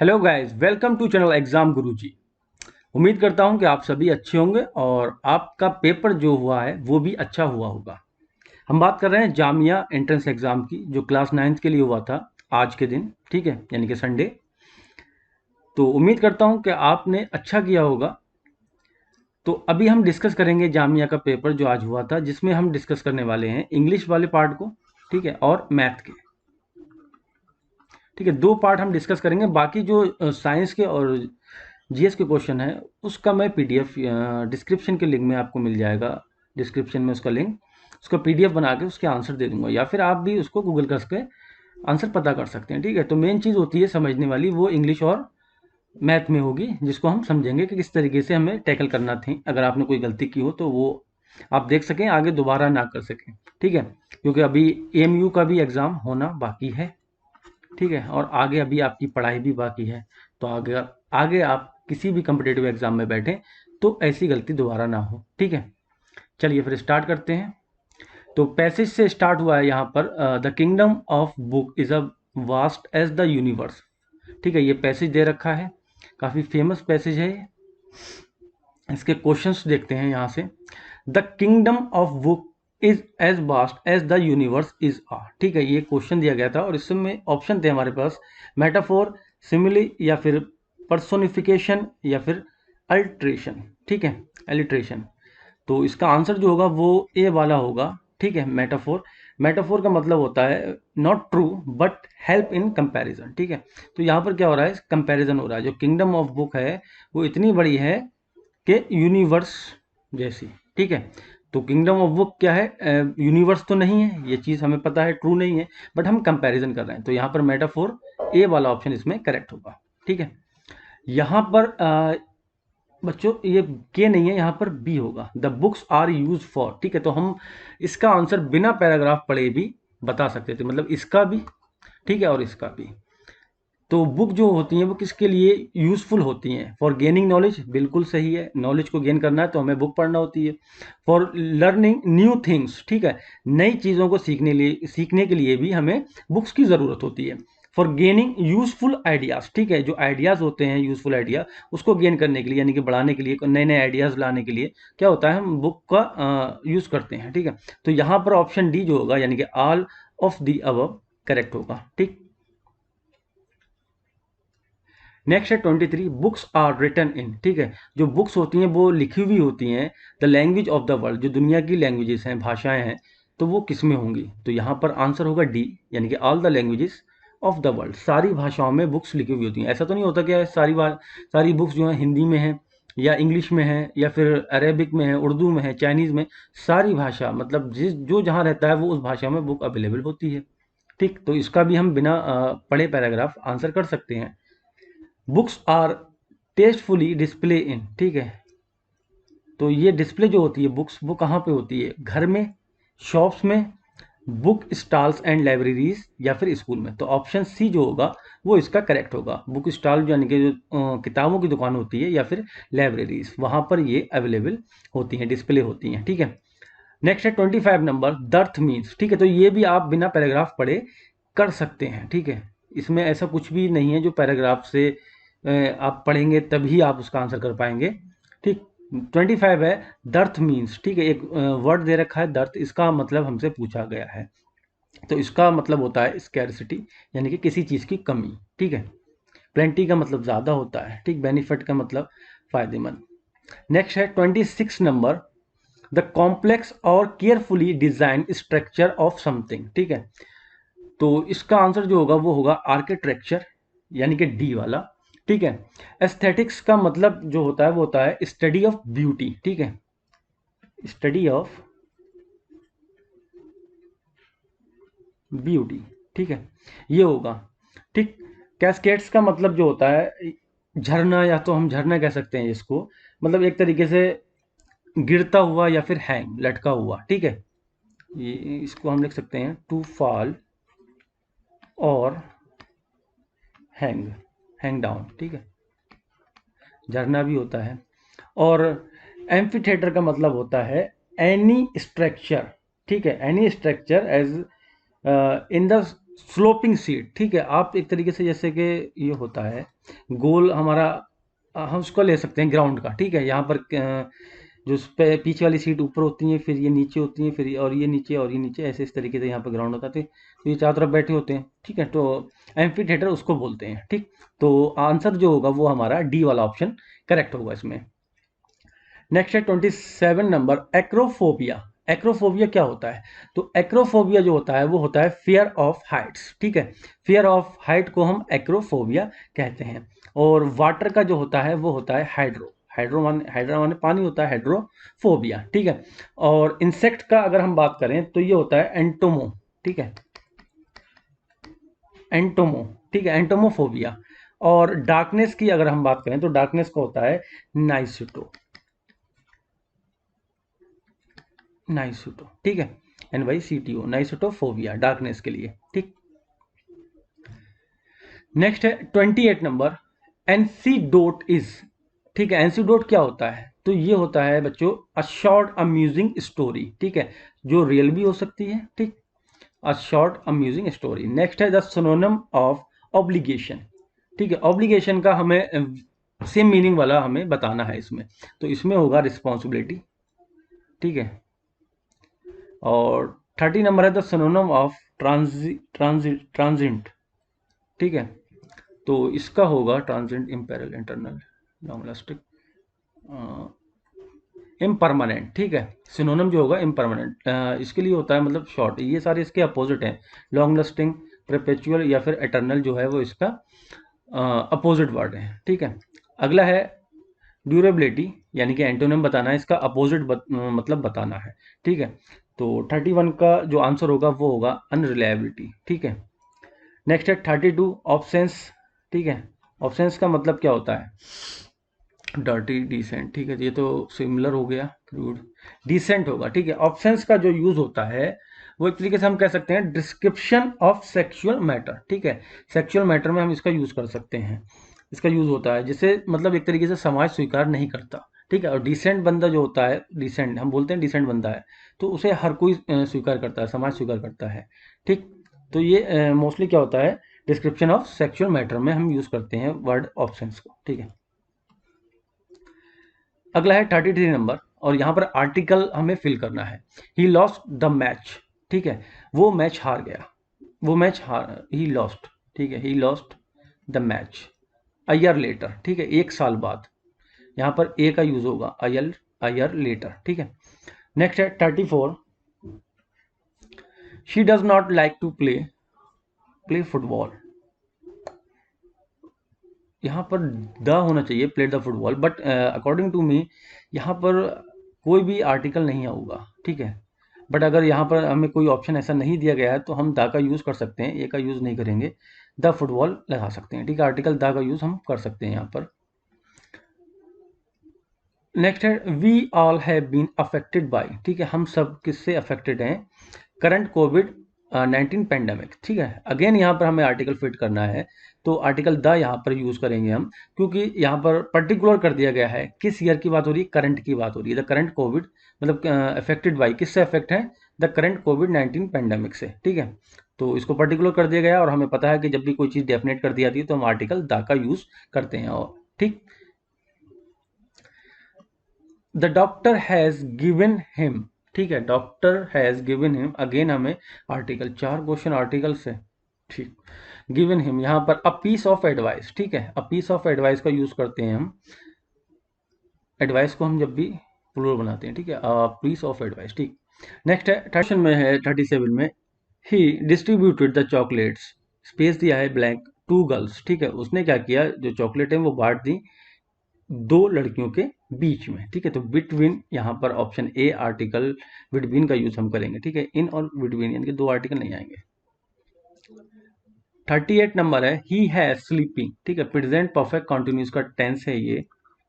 Hello guys, welcome to channel exam Guruji. उम्मीद करता हूं कि आप सभी अच्छे होंगे और आपका पेपर जो हुआ है वो भी अच्छा हुआ होगा। हम बात कर रहे हैं जामिया एंट्रेंस एग्जाम की, जो क्लास 9th के लिए हुआ था आज के दिन, ठीक है, यानी कि संडे। तो उम्मीद करता हूं कि आपने अच्छा किया होगा। तो अभी हम डिस्कस करेंगे जामिया का पेपर जो आज हुआ था, जिसमें हम डिस्कस करने वाले हैं इंग्लिश वाले पार्ट को, ठीक है, और मैथ के। ठीक है, दो पार्ट हम डिस्कस करेंगे। बाकी जो साइंस के और जीएस के क्वेश्चन है उसका मैं पीडीएफ डिस्क्रिप्शन के लिंक में आपको मिल जाएगा। डिस्क्रिप्शन में उसका लिंक, उसका पीडीएफ बना के उसके आंसर दे दूंगा, या फिर आप भी उसको गूगल करके आंसर पता कर सकते हैं। ठीक है, तो मेन चीज़ होती है समझने वाली, वो इंग्लिश और मैथ में होगी, जिसको हम समझेंगे कि किस तरीके से हमें टैकल करना थी। अगर आपने कोई गलती की हो तो वो आप देख सकें, आगे दोबारा ना कर सकें। ठीक है, क्योंकि अभी एएमयू का भी एग्ज़ाम होना बाकी है। ठीक है, और आगे अभी आपकी पढ़ाई भी बाकी है। तो आगे आगे आप किसी भी कम्पिटेटिव एग्जाम में बैठें तो ऐसी गलती दोबारा ना हो। ठीक है, चलिए फिर स्टार्ट करते हैं। तो पैसेज से स्टार्ट हुआ है यहाँ पर, the kingdom of book is a vast as the universe. ठीक है, ये पैसेज दे रखा है, काफ़ी फेमस पैसेज है ये। इसके क्वेश्चंस देखते हैं यहाँ से। The kingdom of book is as vast as the universe is आ। ठीक है, ये क्वेश्चन दिया गया था और इसमें ऑप्शन थे हमारे पास, मेटाफोर, सिमिली, या फिर पर्सोनिफिकेशन, या फिर अल्ट्रेशन। ठीक है, एलिट्रेशन। तो इसका आंसर जो होगा वो ए वाला होगा। ठीक है, मेटाफोर। मेटाफोर का मतलब होता है not true but help in comparison. ठीक है, तो यहाँ पर क्या हो रहा है, कंपैरिजन हो रहा है। जो किंगडम ऑफ बुक है वो इतनी बड़ी है कि यूनिवर्स जैसी। ठीक है, तो किंगडम ऑफ बुक क्या है, यूनिवर्स तो नहीं है, ये चीज़ हमें पता है, ट्रू नहीं है, बट हम कंपैरिजन कर रहे हैं। तो यहाँ पर मेटाफोर ए वाला ऑप्शन इसमें करेक्ट होगा। ठीक है, यहाँ पर बच्चों ये के नहीं है, यहाँ पर बी होगा, the books are use for. ठीक है, तो हम इसका आंसर बिना पैराग्राफ पढ़े भी बता सकते थे, मतलब इसका भी, ठीक है, और इसका भी। तो बुक जो होती हैं वो किसके लिए यूज़फुल होती हैं, फॉर गेनिंग नॉलेज, बिल्कुल सही है, नॉलेज को गेन करना है तो हमें बुक पढ़ना होती है। फॉर लर्निंग न्यू थिंग्स, ठीक है, नई चीज़ों को सीखने के लिए भी हमें बुक्स की ज़रूरत होती है। फॉर गेनिंग यूज़फुल आइडियाज़, ठीक है, जो आइडियाज़ होते हैं यूज़फुल आइडिया, उसको गेन करने के लिए, यानी कि बढ़ाने के लिए, नए नए आइडियाज़ लाने के लिए क्या होता है, हम बुक का यूज़ करते हैं। ठीक है, तो यहाँ पर ऑप्शन डी जो होगा, यानी कि all of the above correct होगा। ठीक, नेक्स्ट है 23, बुक्स आर रिटन इन। ठीक है, जो बुक्स होती हैं वो लिखी हुई होती हैं, the language of the world, जो दुनिया की लैंग्वेजेस हैं, भाषाएं हैं, तो वो किस में होंगी। तो यहाँ पर आंसर होगा डी, यानी कि all the languages of the world. सारी भाषाओं में बुक्स लिखी हुई होती हैं। ऐसा तो नहीं होता कि सारी बुक्स जो हैं हिंदी में हैं, या इंग्लिश में है, या फिर अरेबिक में है, उर्दू में है, चाइनीज़ में। सारी भाषा मतलब जो जहाँ रहता है वो उस भाषा में बुक अवेलेबल होती है। ठीक, तो इसका भी हम बिना पढ़े पैराग्राफ आंसर कर सकते हैं। Books are tastefully display in. ठीक है, तो ये डिस्प्ले जो होती है बुक्स, वो कहाँ पे होती है, घर में, शॉप्स में, बुक स्टॉल्स एंड लाइब्रेरीज, या फिर स्कूल में। तो ऑप्शन सी जो होगा वो इसका करेक्ट होगा। बुक स्टॉल यानी कि जो किताबों की दुकान होती है, या फिर लाइब्रेरीज, वहाँ पर ये अवेलेबल होती हैं, डिस्प्ले होती हैं। ठीक है, नेक्स्ट है 25 नंबर, दर्थ मीन्स। ठीक है, तो ये भी आप बिना पैराग्राफ पढ़े कर सकते हैं। ठीक है, इसमें ऐसा कुछ भी नहीं है जो पैराग्राफ से आप पढ़ेंगे तभी आप उसका आंसर कर पाएंगे। ठीक, 25 है, दर्थ मीन्स। ठीक है, एक वर्ड दे रखा है दर्थ, इसका मतलब हमसे पूछा गया है। तो इसका मतलब होता है स्कैरसिटी, यानी कि किसी चीज़ की कमी। ठीक है, प्लेंटी का मतलब ज़्यादा होता है। ठीक, बेनिफिट का मतलब फ़ायदेमंद। नेक्स्ट है 26 नंबर, द कॉम्प्लेक्स और carefully design structure of something. ठीक है, तो इसका आंसर जो होगा वो होगा आर्किटेक्चर, यानी कि डी वाला। ठीक है, एस्थेटिक्स का मतलब जो होता है वो होता है स्टडी ऑफ ब्यूटी। ठीक है, स्टडी ऑफ ब्यूटी। ठीक है, ये होगा। ठीक, कैस्केड्स का मतलब जो होता है झरना, या तो हम झरना कह सकते हैं इसको, मतलब एक तरीके से गिरता हुआ, या फिर हैंग, लटका हुआ। ठीक है, ये इसको हम लिख सकते हैं टू फॉल और हैंग, हैंग डाउन। ठीक है, झरना भी होता है। और एम्फी थिएटर का मतलब होता है एनी स्ट्रक्चर। ठीक है, any structure as in the sloping seat, ठीक है। आप एक तरीके से जैसे कि ये होता है गोल हमारा, हम उसको ले सकते हैं ग्राउंड का, ठीक है। यहाँ पर जो उस पे पीछे वाली सीट ऊपर होती है, फिर ये नीचे होती है, फिर और ये नीचे और ये नीचे, ऐसे इस तरीके से यहाँ पर ग्राउंड होता है। तो ये चारों तरफ बैठे होते हैं, ठीक है। तो एम्फी थिएटर उसको बोलते हैं, ठीक। तो आंसर जो होगा वो हमारा डी वाला ऑप्शन करेक्ट होगा इसमें। नेक्स्ट है 27 नंबर, एक्रोफोबिया। एक्रोफोबिया क्या होता है? तो एक्रोफोबिया जो होता है वो होता है फियर ऑफ हाइट्स, ठीक है। फियर ऑफ हाइट को हम एक्रोफोबिया कहते हैं। और वाटर का जो होता है वो होता है हाइड्रो, हाइड्रा माने पानी होता है, हाइड्रोफोबिया, ठीक है। और इंसेक्ट का अगर हम बात करें तो ये होता है एंटोमो, ठीक है, एंटोमो, ठीक है, एंटोमोफोबिया। और डार्कनेस की अगर हम बात करें तो डार्कनेस का होता है नाइसिटो, नाइसोटो, ठीक है, NYCTO, नाइसोटोफोबिया, डार्कनेस के लिए, ठीक। नेक्स्ट है 28 नंबर, एंसीडोट इज, ठीक है। एंसीडोट क्या होता है? तो ये होता है बच्चों अ शॉर्ट अम्यूजिंग स्टोरी, ठीक है, जो रियल भी हो सकती है, ठीक। A short amusing story. Next है द सिनोनिम ऑफ ऑब्लिगेशन, ठीक है। ऑब्लिगेशन का हमें सेम मीनिंग वाला हमें बताना है इसमें, तो इसमें होगा रिस्पॉन्सिबिलिटी, ठीक है। और 30 नंबर है द सिनोनिम ऑफ ट्रांजिंट, ठीक है। तो इसका होगा ट्रांजिंट, इम्पेरल, इंटरनल, लॉन्ग लास्टिंग, इम्परमानेंट, ठीक है। सिनोनिम जो होगा इम्परमानेंट, इसके लिए होता है मतलब शॉर्ट। ये सारे इसके अपोजिट हैं, लॉन्ग लास्टिंग, परपेचुअल या फिर एटर्नल जो है वो इसका अपोजिट वर्ड है, ठीक है। अगला है ड्यूरेबिलिटी, यानी कि एंटोनिम बताना है, इसका अपोजिट मतलब बताना है, ठीक है। तो 31 का जो आंसर होगा वो होगा अनरिलायबिलिटी, ठीक है। नेक्स्ट है 32 ऑप्शंस, ठीक है। ऑप्शंस का मतलब क्या होता है? डर्टी, डिसेंट, ठीक है, ये तो सिमिलर हो गया, क्रूड, डिसेंट होगा, ठीक है। ऑप्शंस का जो यूज होता है वो एक तरीके से हम कह सकते हैं डिस्क्रिप्शन ऑफ सेक्सुअल मैटर, ठीक है। सेक्सुअल मैटर में हम इसका यूज कर सकते हैं। इसका यूज होता है जिसे मतलब एक तरीके से समाज स्वीकार नहीं करता, ठीक है। और डिसेंट बंदा जो होता है, डिसेंट हम बोलते हैं, डिसेंट बंदा है तो उसे हर कोई स्वीकार करता है, समाज स्वीकार करता है, ठीक। तो ये मोस्टली क्या होता है, डिस्क्रिप्शन ऑफ सेक्सुअल मैटर में हम यूज करते हैं वर्ड ऑप्शंस को, ठीक है। अगला है 33 नंबर, और यहाँ पर आर्टिकल हमें फिल करना है। ही लॉस्ट द मैच, ठीक है, वो मैच हार गया, वो मैच हार, ही लॉस्ट, ठीक है, he lost the match a year later, ठीक है, एक साल बाद। यहाँ पर ए का यूज होगा, अयर लेटर, ठीक है। नेक्स्ट है 34, she does not like to play football. यहाँ पर द होना चाहिए, played the football, but according to me यहाँ पर कोई भी आर्टिकल नहीं होगा, ठीक है। बट अगर यहाँ पर हमें कोई ऑप्शन ऐसा नहीं दिया गया है तो हम द का यूज़ कर सकते हैं, ए का यूज़ नहीं करेंगे, द फुटबॉल लगा सकते हैं, ठीक है। आर्टिकल द का यूज़ हम कर सकते हैं यहाँ पर। नेक्स्ट है we all have been affected by, ठीक है, हम सब किससे अफेक्टेड हैं? करंट कोविड 19 पेंडेमिक, ठीक है। अगेन यहाँ पर हमें आर्टिकल फिट करना है, तो आर्टिकल द यहाँ पर यूज करेंगे हम, क्योंकि यहाँ पर पर्टिकुलर कर दिया गया है किस ईयर की बात हो रही है, करंट की बात हो रही है। द करंट कोविड मतलब अफेक्टेड बाई, किससे अफेक्ट है? द करंट कोविड-19 पेंडेमिक से, ठीक है। तो इसको पर्टिकुलर कर दिया गया है और हमें पता है कि जब भी कोई चीज़ डेफिनेट कर दी जाती है तो हम आर्टिकल द का यूज करते हैं, और ठीक। The doctor has given him, ठीक है, doctor has given him, again हमें आर्टिकल, चार क्वेश्चन आर्टिकल से, ठीक। गिवन हिम यहाँ पर अ पीस ऑफ एडवाइस, ठीक है, अ पीस ऑफ एडवाइस का यूज करते हैं हम, एडवाइस को हम जब भी प्लूरल बनाते हैं, ठीक है, अ पीस ऑफ एडवाइस, ठीक। नेक्स्ट है क्वेश्चन में है 37 में, ही डिस्ट्रीब्यूटेड द चॉकलेट्स, स्पेस दिया है ब्लैंक, टू गर्ल्स, ठीक है, उसने क्या किया, जो चॉकलेट है वो बांट दी दो लड़कियों के बीच में, ठीक है। तो बिटवीन यहाँ पर ऑप्शन ए आर्टिकल बिटवीन का यूज हम करेंगे, ठीक है, इन और बिटवीन यानी कि दो आर्टिकल नहीं आएंगे। 38 नंबर है ही हैज स्लीपिंग, ठीक है, प्रेजेंट परफेक्ट कॉन्टिन्यूस का टेंस है ये,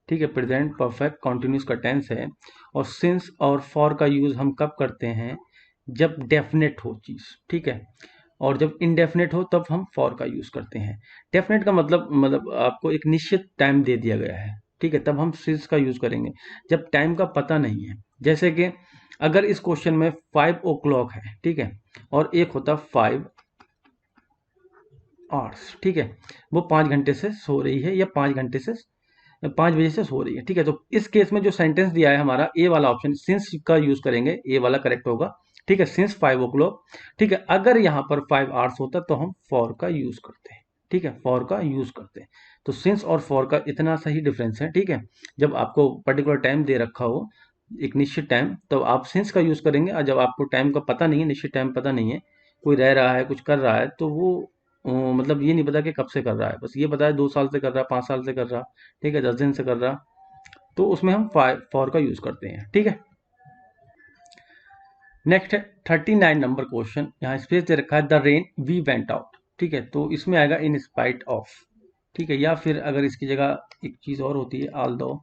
ठीक है, प्रेजेंट परफेक्ट कॉन्टिन्यूस का टेंस है। और सिंस और फॉर का यूज हम कब करते हैं? जब डेफिनेट हो चीज, ठीक है, और जब इनडेफिनेट हो तब हम फॉर का यूज करते हैं। डेफिनेट का मतलब आपको एक निश्चित टाइम दे दिया गया है, ठीक है, तब हम सिंस का यूज करेंगे। जब टाइम का पता नहीं है, जैसे कि अगर इस क्वेश्चन में 5 o'clock है, ठीक है, और एक होता 5 आवर्स, ठीक है, वो 5 घंटे से सो रही है या 5 घंटे से 5 बजे से सो रही है, ठीक है। तो इस केस में जो सेंटेंस दिया है हमारा ए वाला ऑप्शन, सिंस का यूज करेंगे, ए वाला करेक्ट होगा, ठीक है, सिंस 5 o'clock, ठीक है। अगर यहाँ पर 5 hours होता तो हम फॉर का यूज करते हैं, ठीक है, फॉर का यूज करते हैं। तो सिंस और फॉर का इतना सही डिफरेंस है, ठीक है। जब आपको पर्टिकुलर टाइम दे रखा हो, एक निश्चित टाइम, तो आप सिंस का यूज करेंगे, और जब आपको टाइम का पता नहीं है, निश्चित टाइम पता नहीं है, कोई रह रहा है, कुछ कर रहा है, तो वो मतलब ये नहीं पता कि कब से कर रहा है, बस ये पता है 2 साल से कर रहा, 5 साल से कर रहा, ठीक है, 10 दिन से कर रहा, तो उसमें हम फॉर का यूज करते हैं, ठीक है। नेक्स्ट है 39 नंबर क्वेश्चन, यहाँ स्पेस दे रखा है the rain we went out, ठीक है, तो इसमें आएगा इन स्पाइट ऑफ, ठीक है, या फिर अगर इसकी जगह एक चीज और होती है ऑल दो,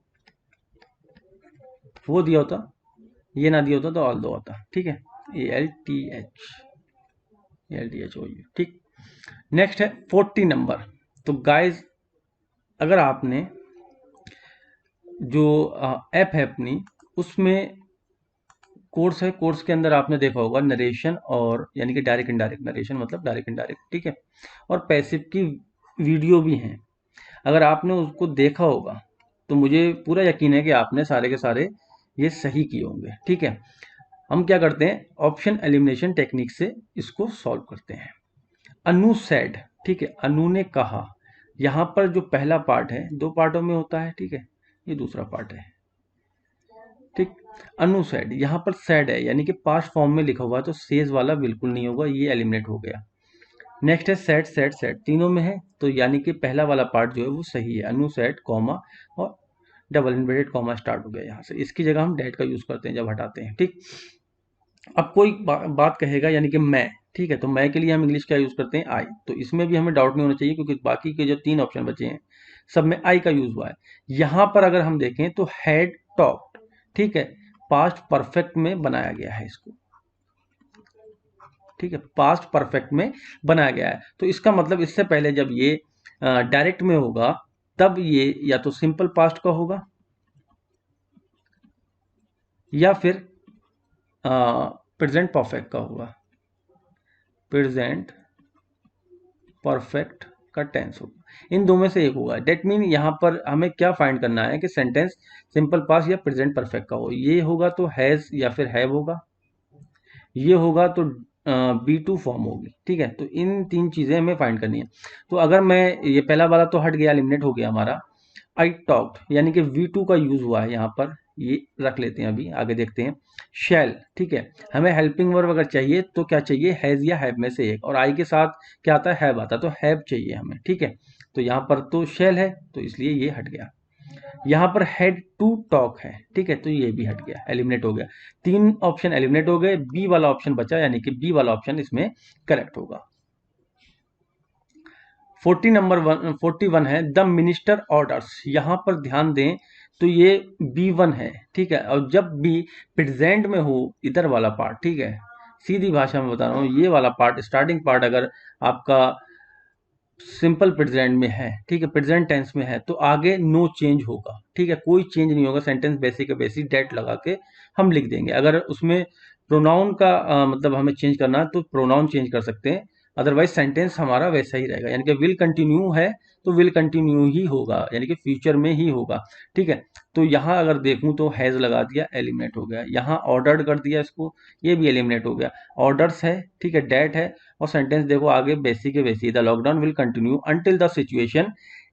वो दिया होता, ये ना दिया होता तो ऑल दो होता, ठीक है, ALTH ठीक। नेक्स्ट है 40 नंबर। तो गाइस, अगर आपने जो ऐप है अपनी, उसमें कोर्स है, कोर्स के अंदर आपने देखा होगा नरेशन, और यानी कि डायरेक्ट इनडायरेक्ट नरेशन, मतलब डायरेक्ट इनडायरेक्ट, ठीक है, और पैसिव की वीडियो भी हैं। अगर आपने उसको देखा होगा तो मुझे पूरा यकीन है कि आपने सारे के सारे ये सही किए होंगे, ठीक है। हम क्या करते हैं, ऑप्शन एलिमिनेशन टेक्निक से इसको सॉल्व करते हैं। अनु सेड, ठीक है, अनु ने कहा, यहाँ पर जो पहला पार्ट है 2 पार्टों में होता है, ठीक है, ये दूसरा पार्ट है, ठीक। अनु सेड, यहाँ पर सेड है, यानी कि पास्ट फॉर्म में लिखा हुआ है, तो सेज वाला बिल्कुल नहीं होगा, ये एलिमिनेट हो गया। नेक्स्ट है सेड सेड सेड, तीनों में है, तो यानी कि पहला वाला पार्ट जो है वो सही है, अनु सेड कॉमा और डबल इन्वर्टेड कॉमा स्टार्ट हो गया यहाँ से, इसकी जगह हम डेट का यूज करते हैं जब हटाते हैं, ठीक। अब कोई बात कहेगा, यानी कि मैं, ठीक है, तो मैं के लिए हम इंग्लिश का यूज करते हैं आई, तो इसमें भी हमें डाउट नहीं होना चाहिए, क्योंकि बाकी के जो 3 ऑप्शन बचे हैं सब में आई का यूज हुआ है। यहां पर अगर हम देखें तो हैड टॉक्ड, ठीक है, पास्ट परफेक्ट में बनाया गया है इसको, ठीक है, पास्ट परफेक्ट में बनाया गया है, तो इसका मतलब इससे पहले जब ये डायरेक्ट में होगा, तब ये या तो सिंपल पास्ट का होगा, या फिर प्रेजेंट परफेक्ट का होगा, प्रेजेंट परफेक्ट का टेंस होगा, इन दो में से एक होगा। डेट मीन यहाँ पर हमें क्या फाइंड करना है कि सेंटेंस सिंपल पास्ट या प्रेजेंट परफेक्ट का हो, ये होगा तो हैज या फिर हैव होगा, ये होगा तो B2 फॉर्म होगी, ठीक है। तो इन 3 चीजें हमें फाइंड करनी है। तो अगर मैं, ये पहला वाला तो हट गया, एलिमिनेट हो गया हमारा, आई टॉक्ड, यानी कि V2 का यूज हुआ है यहाँ पर, ये रख लेते हैं, अभी आगे देखते हैं। शैल, ठीक है, हमें हेल्पिंग वर्ब अगर चाहिए तो क्या चाहिए, हैज या हैव में से एक, और आई के साथ क्या आता है, हैव आता है, तो हैव चाहिए हमें, ठीक है। तो यहाँ पर तो शैल है, तो इसलिए ये हट गया। यहाँ पर हेड टू टॉक है, ठीक है, तो ये भी हट गया, एलिमिनेट हो गया। 3 ऑप्शन एलिमिनेट हो गए, बी वाला ऑप्शन बचा, यानी कि बी वाला ऑप्शन इसमें करेक्ट होगा। 41 है द मिनिस्टर ऑर्डर्स, यहां पर ध्यान दें तो ये B1 है, ठीक है, और जब भी प्रेजेंट में हो इधर वाला पार्ट, ठीक है, सीधी भाषा में बता रहा हूं, ये वाला पार्ट, स्टार्टिंग पार्ट अगर आपका सिंपल प्रेजेंट में है, ठीक है, प्रेजेंट टेंस में है, तो आगे नो चेंज होगा, ठीक है, कोई चेंज नहीं होगा, सेंटेंस बेसिक के बेसिक डेट लगा के हम लिख देंगे। अगर उसमें प्रोनाउन का मतलब हमें चेंज करना है तो प्रोनाउन चेंज कर सकते हैं, अदरवाइज सेंटेंस हमारा वैसा ही रहेगा, यानी कि विल कंटिन्यू है तो विल कंटिन्यू ही होगा, यानी कि फ्यूचर में ही होगा, ठीक है। तो यहाँ अगर देखूं तो हैज लगा दिया, एलिमिनेट हो गया, यहाँ ऑर्डर्ड कर दिया इसको, ये भी एलिमिनेट हो गया। ऑर्डर्स है, ठीक है, डेट है, और सेंटेंस देखो आगे बेसिक के basic, the lockdown will continue until the situation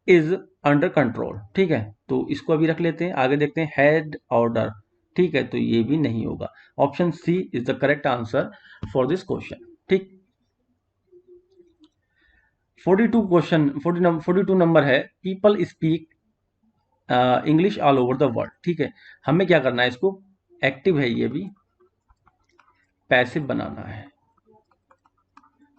is under control, ठीक है, तो इसको अभी रख लेते हैं, आगे देखते हैं हैड ऑर्डर, ठीक है, तो ये भी नहीं होगा। Option C is the correct answer for this question, ठीक। 42 नंबर है people speak English all over the world, ठीक है, हमें क्या करना है, इसको एक्टिव है, ये भी पैसिव बनाना है,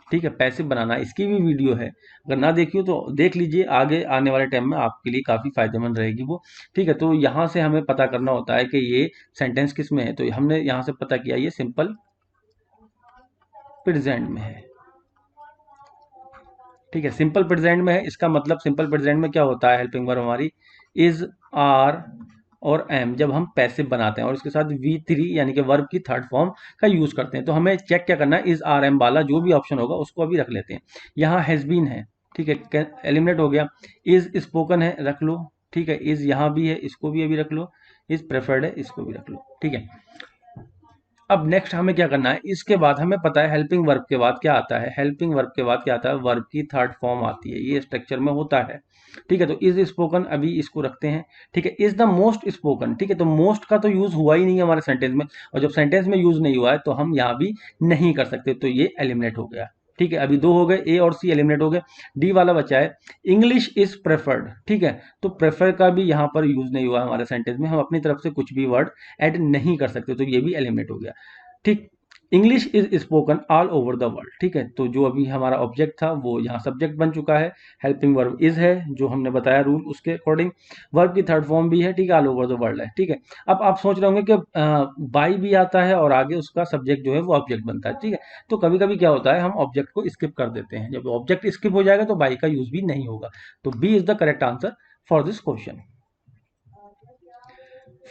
ठीक है, पैसिव बनाना, इसकी भी वीडियो है, अगर ना देखी हो तो देख लीजिए, आगे आने वाले टाइम में आपके लिए काफ़ी फायदेमंद रहेगी वो, ठीक है। तो यहाँ से हमें पता करना होता है कि ये सेंटेंस किस में है, तो हमने यहाँ से पता किया ये सिंपल प्रेजेंट में है, ठीक है, सिंपल प्रेजेंट में है, इसका मतलब सिंपल प्रेजेंट में क्या होता है, हेल्पिंग वर्ब हमारी इज, आर और एम, जब हम पैसिव बनाते हैं और इसके साथ V3 यानी कि वर्ब की थर्ड फॉर्म का यूज करते हैं, तो हमें चेक क्या करना है, इज आर एम वाला जो भी ऑप्शन होगा उसको अभी रख लेते हैं। यहाँ हैज बीन है, ठीक है, एलिमिनेट हो गया। इज स्पोकन है, रख लो, ठीक है, इज यहाँ भी है, इसको भी अभी रख लो, इज प्रेफर्ड है, इसको भी रख लो, ठीक है। अब नेक्स्ट हमें क्या करना है, इसके बाद हमें पता है हेल्पिंग वर्ब के बाद क्या आता है, हेल्पिंग वर्ब के बाद क्या आता है, वर्ब की थर्ड फॉर्म आती है, ये स्ट्रक्चर में होता है, ठीक है। तो इज स्पोकन अभी इसको रखते हैं, ठीक है। इज द मोस्ट स्पोकन, ठीक है, तो मोस्ट का तो यूज हुआ ही नहीं है हमारे सेंटेंस में, और जब सेंटेंस में यूज नहीं हुआ है तो हम यहाँ भी नहीं कर सकते, तो ये एलिमिनेट हो गया, ठीक है। अभी दो हो गए, ए और सी एलिमिनेट हो गए। डी वाला बचा है, इंग्लिश इज प्रेफर्ड, ठीक है, तो प्रेफर का भी यहाँ पर यूज नहीं हुआ हमारे सेंटेंस में, हम अपनी तरफ से कुछ भी वर्ड ऐड नहीं कर सकते, तो ये भी एलिमिनेट हो गया, ठीक। English is spoken all over the world, ठीक है, तो जो अभी हमारा ऑब्जेक्ट था वो यहाँ सब्जेक्ट बन चुका है, हेल्पिंग वर्ब इज है जो हमने बताया रूल उसके अकॉर्डिंग, वर्ब की थर्ड फॉर्म भी है, ठीक है, ऑल ओवर द वर्ल्ड है, ठीक है। अब आप सोच रहे होंगे कि बाई भी आता है और आगे उसका सब्जेक्ट जो है वो ऑब्जेक्ट बनता है, ठीक है, तो कभी कभी क्या होता है हम ऑब्जेक्ट को स्किप कर देते हैं, जब ऑब्जेक्ट स्किप हो जाएगा तो बाई का यूज भी नहीं होगा, तो B is the correct answer for this question.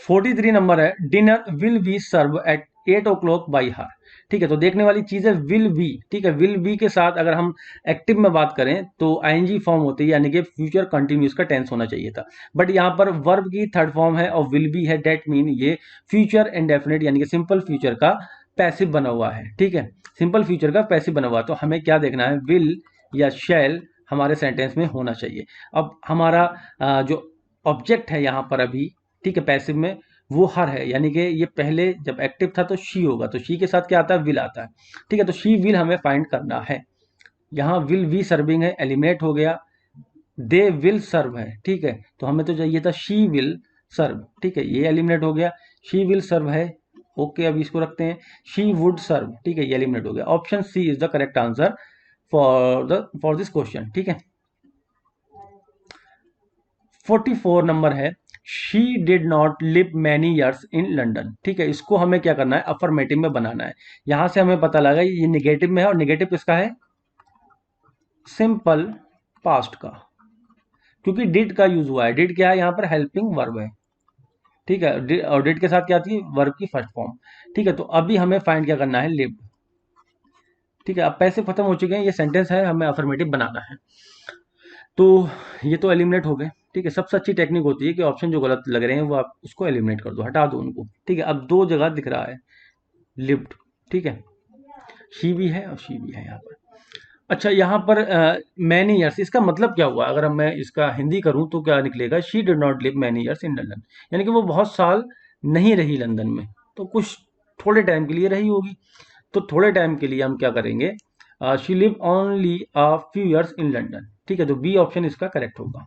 43 number है, dinner will be serve at 8 o'clock by her, ठीक है, तो देखने वाली चीज है विल बी, ठीक है, विल बी के साथ अगर हम एक्टिव में बात करें तो आईएनजी फॉर्म होती है, यानी कि फ्यूचर कंटिन्यूस का टेंस होना चाहिए था, बट यहाँ पर वर्ब की थर्ड फॉर्म है और विल बी है, डेट मीन ये फ्यूचर इंडेफिनिट यानी कि सिंपल फ्यूचर का पैसिव बना हुआ है, ठीक है, सिंपल फ्यूचर का पैसिव बना हुआ है, तो हमें क्या देखना है, विल या शैल हमारे सेंटेंस में होना चाहिए। अब हमारा जो ऑब्जेक्ट है यहाँ पर अभी, ठीक है, पैसिव में वो हर है, यानी कि ये पहले जब एक्टिव था तो शी होगा, तो शी के साथ क्या आता है, विल आता है, ठीक है, तो शी विल हमें फाइंड करना है। यहाँ विल वी सर्विंग है, एलिमिनेट हो गया, दे विल सर्व है, ठीक है, तो हमें तो चाहिए था शी विल सर्व, ठीक है, ये एलिमिनेट हो गया, शी विल सर्व है, ओके, अभी इसको रखते हैं, शी वुड सर्व, ठीक है, ये एलिमिनेट हो गया, option C is the correct answer for this question, ठीक है। 44 नंबर है, she did not live many years in London, ठीक है, इसको हमें क्या करना है, अफर्मेटिव में बनाना है, यहां से हमें पता लगा ये निगेटिव में है, और निगेटिव किसका है, सिंपल पास्ट का, क्योंकि डिड का यूज हुआ है, डिड क्या है यहाँ पर, हेल्पिंग वर्ब है, ठीक है, और डिड के साथ क्या आती है, वर्ब की फर्स्ट फॉर्म, ठीक है, तो अभी हमें फाइंड क्या करना है, लिव, ठीक है, अब पैसे खत्म हो चुके हैं, ये सेंटेंस है, हमें अफर्मेटिव बनाना है, तो ये तो एलिमिनेट हो गए, ठीक है। सबसे अच्छी टेक्निक होती है कि ऑप्शन जो गलत लग रहे हैं वो आप उसको एलिमिनेट कर दो, हटा दो उनको, ठीक है। अब दो जगह दिख रहा है लिफ्ट, ठीक है, शी भी है और शी भी है यहाँ पर। अच्छा, यहाँ पर मैनी ईयर्स, इसका मतलब क्या हुआ, अगर मैं इसका हिंदी करूँ तो क्या निकलेगा, she did not live many years in London, यानी कि वो बहुत साल नहीं रही लंदन में, तो कुछ थोड़े टाइम के लिए रही होगी, तो थोड़े टाइम के लिए हम क्या करेंगे, she live only a few years in London, ठीक है, तो बी ऑप्शन इसका करेक्ट होगा।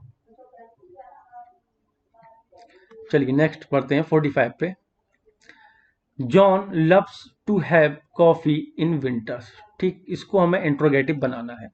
चलिए नेक्स्ट पढ़ते हैं 45 पे, John loves to have coffee in winters, ठीक, इसको हमें इंट्रोगेटिव बनाना है,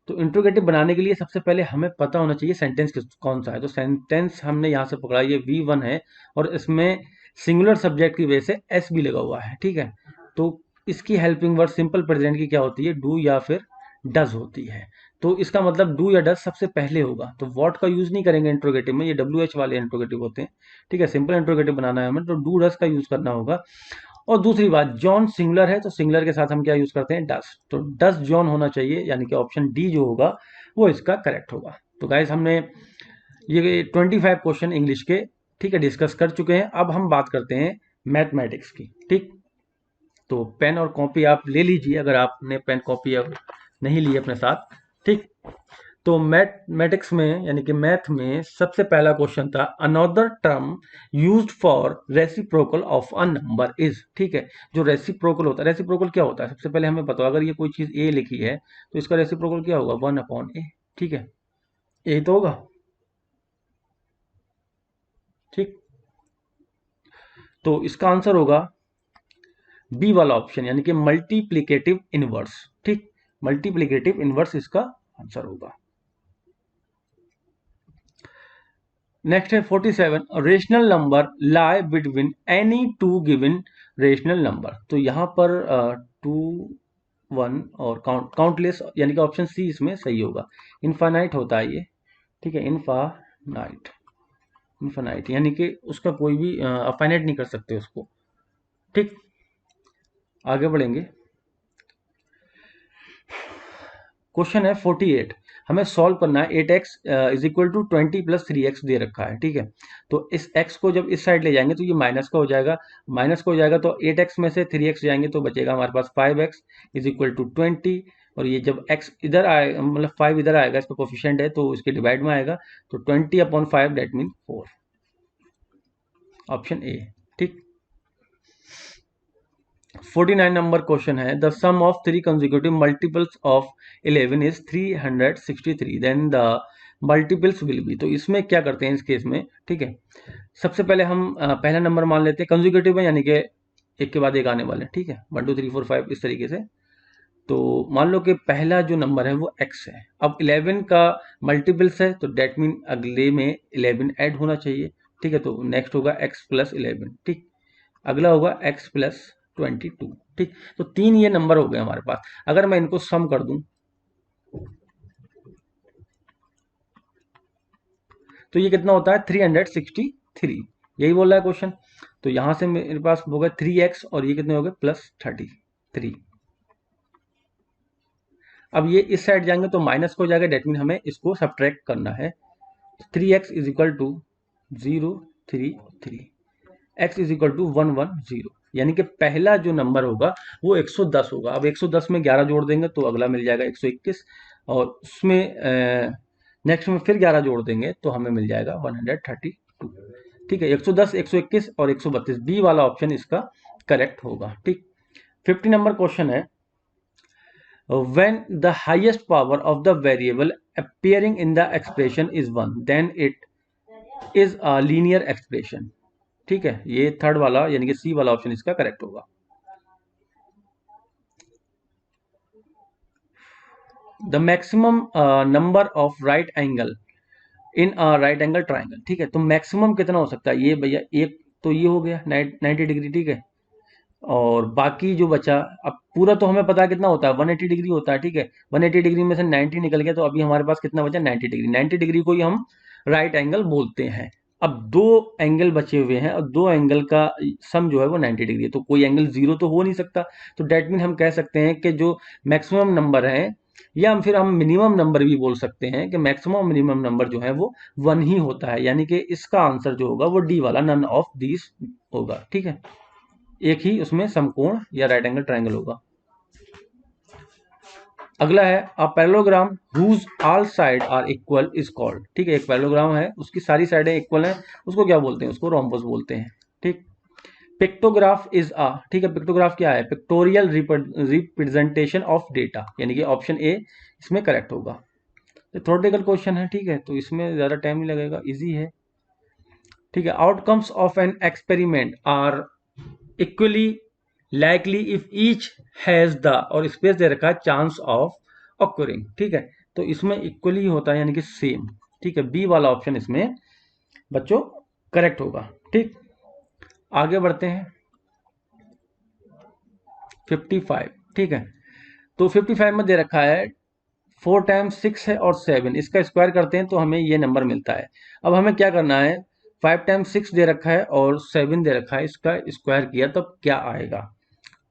तो इंट्रोगेटिव बनाने के लिए सबसे पहले हमें पता होना चाहिए सेंटेंस कौन सा है, तो सेंटेंस हमने यहाँ से पकड़ा, ये V1 है और इसमें सिंगुलर सब्जेक्ट की वजह से एस भी लगा हुआ है, ठीक है, तो इसकी हेल्पिंग वर्ड सिंपल प्रेजेंट की क्या होती है, डू या फिर डज होती है, तो इसका मतलब डू या डज सबसे पहले होगा, तो वॉट का यूज नहीं करेंगे इंट्रोगेटिव में, ये WH वाले इंट्रोगेटिव होते हैं, ठीक है, सिंपल इंट्रोगेटिव बनाना है हमें, तो डू डज का यूज करना होगा। और दूसरी बात, जॉन सिंगुलर है तो सिंगुलर के साथ हम क्या यूज करते हैं, डस, तो डस जॉन होना चाहिए, यानी कि ऑप्शन डी जो होगा वो इसका करेक्ट होगा। तो गाइस हमने ये 25 क्वेश्चन इंग्लिश के, ठीक है, डिस्कस कर चुके हैं, अब हम बात करते हैं मैथमेटिक्स की, ठीक, तो पेन और कॉपी आप ले लीजिए अगर आपने पेन कॉपी अब नहीं ली अपने साथ, ठीक। तो मैथमेटिक्स में यानी कि मैथ में सबसे पहला क्वेश्चन था, another term used for reciprocal of a number is, ठीक है, जो रेसिप्रोकल होता है, रेसिप्रोकल क्या होता है, सबसे पहले हमें पता अगर ये कोई चीज ए लिखी है तो इसका रेसिप्रोकल क्या होगा, 1/a, ठीक है, ए तो होगा, ठीक, तो इसका आंसर होगा बी वाला ऑप्शन, यानी कि मल्टीप्लीकेटिव इनवर्स, ठीक, मल्टीप्लीकेटिव इनवर्स इसका आंसर होगा। नेक्स्ट है 47, rational number lie between any two given rational number, तो यहाँ पर 2 1 और काउंटलेस, यानी कि ऑप्शन सी इसमें सही होगा, इनफाइनाइट होता है ये, ठीक है, इनफाइनाइट, इनफाइनाइट यानी कि उसका कोई भी अफाइनाइट नहीं कर सकते उसको, ठीक। आगे बढ़ेंगे, क्वेश्चन है 48, हमें सॉल्व करना है। 8x is equal to 20 plus 3x दे रखा है, ठीक है। तो इस x को जब इस साइड ले जाएंगे तो ये माइनस का हो जाएगा, माइनस का हो जाएगा तो 8x में से 3x जाएंगे तो बचेगा हमारे पास 5x इज इक्वल टू 20। और ये जब x इधर आए, मतलब 5 इधर आएगा, इसका कोफिशिएंट है तो इसके डिवाइड में आएगा, तो 20/5 दैट मीन 4, ऑप्शन ए, ठीक। 49 नंबर क्वेश्चन है, the sum of 3 consecutive multiples of 11 is 363, then the multiples will be. तो इसमें क्या करते हैं इस केस में, ठीक है। सबसे पहले हम पहला नंबर मान लेते हैं कंसेक्यूटिव में, यानी कि एक के बाद एक आने वाले, ठीक है, 1 2 3 4 5 इस तरीके से। तो मान लो कि पहला जो नंबर है वो x है। अब 11 का मल्टीपल्स है तो डेट मीन अगले में 11 ऐड होना चाहिए, ठीक है। तो नेक्स्ट होगा x प्लस 11, ठीक। अगला होगा x प्लस 22, ठीक। तो 3 ये नंबर हो गए हमारे पास। अगर मैं इनको सम कर दूं तो ये कितना होता है 363, यही बोल रहा है क्वेश्चन। तो यहां से मेरे पास हो गया 3x और ये कितने हो गए प्लस 33। अब ये इस साइड जाएंगे तो माइनस को हो जाएगा, डेट मीन हमें इसको सब्ट्रैक्ट करना है। 3x is equal to 033, x is equal to 110, यानी कि पहला जो नंबर होगा वो 110 होगा। अब 110 में 11 जोड़ देंगे तो अगला मिल जाएगा 121, और उसमें नेक्स्ट में फिर 11 जोड़ देंगे तो हमें मिल जाएगा 132, ठीक है। 110, 121 और 132, बी वाला ऑप्शन इसका करेक्ट होगा, ठीक। 50 नंबर क्वेश्चन है, when the highest power of the variable appearing in the expression is 1 then it is a linear expression, ठीक है। ये थर्ड वाला यानी कि सी वाला ऑप्शन इसका करेक्ट होगा। The maximum number of right angle in right angle triangle, ठीक है। तो मैक्सिमम कितना हो सकता है, ये भैया एक तो ये हो गया 90 डिग्री, ठीक है। और बाकी जो बचा, अब पूरा तो हमें पता है कितना होता है 180 डिग्री होता है, ठीक है। 180 डिग्री में से 90 निकल गया तो अभी हमारे पास कितना बचा 90 डिग्री। 90 डिग्री को ही हम राइट एंगल बोलते हैं। अब दो एंगल बचे हुए हैं और दो एंगल का सम जो है वो 90 डिग्री है, तो कोई एंगल जीरो तो हो नहीं सकता। तो डेट मीन हम कह सकते हैं कि जो मैक्सिमम नंबर है, या फिर हम मिनिमम नंबर भी बोल सकते हैं कि मैक्सिमम मिनिमम नंबर जो है वो 1 ही होता है, यानी कि इसका आंसर जो होगा वो डी वाला नन ऑफ दीज होगा, ठीक है। एक ही उसमें समकोण या राइट एंगल ट्रायंगल होगा। अगला है a parallelogram whose all side are equal is called, ठीक है। एक पैरेललोग्राम है उसकी सारी साइडें इक्वल हैं, उसको क्या बोलते हैं, उसको रोम्बस बोलते हैं, ठीक। पिक्टोग्राफ इज अ, ठीक है। पिक्टोग्राफ क्या है, पिक्टोरियल रिप्रेजेंटेशन ऑफ डेटा, यानी कि ऑप्शन ए इसमें करेक्ट होगा। थ्योरेटिकल क्वेश्चन है, ठीक है, तो इसमें ज्यादा टाइम नहीं लगेगा, इजी है, ठीक है। Outcomes of an experiment are equally likely if each has the, और स्पेस दे रखा है चांस ऑफ ऑकरिंग, ठीक है। तो इसमें इक्वली होता है यानी कि सेम, ठीक है। बी वाला ऑप्शन इसमें बच्चों करेक्ट होगा, ठीक। आगे बढ़ते हैं 55, ठीक है। तो 55 में दे रखा है 4 टाइम्स 6 है और 7, इसका स्क्वायर करते हैं तो हमें ये नंबर मिलता है। अब हमें क्या करना है, 5 टाइम्स 6 दे रखा है और 7 दे रखा है, इसका स्क्वायर किया तो क्या आएगा।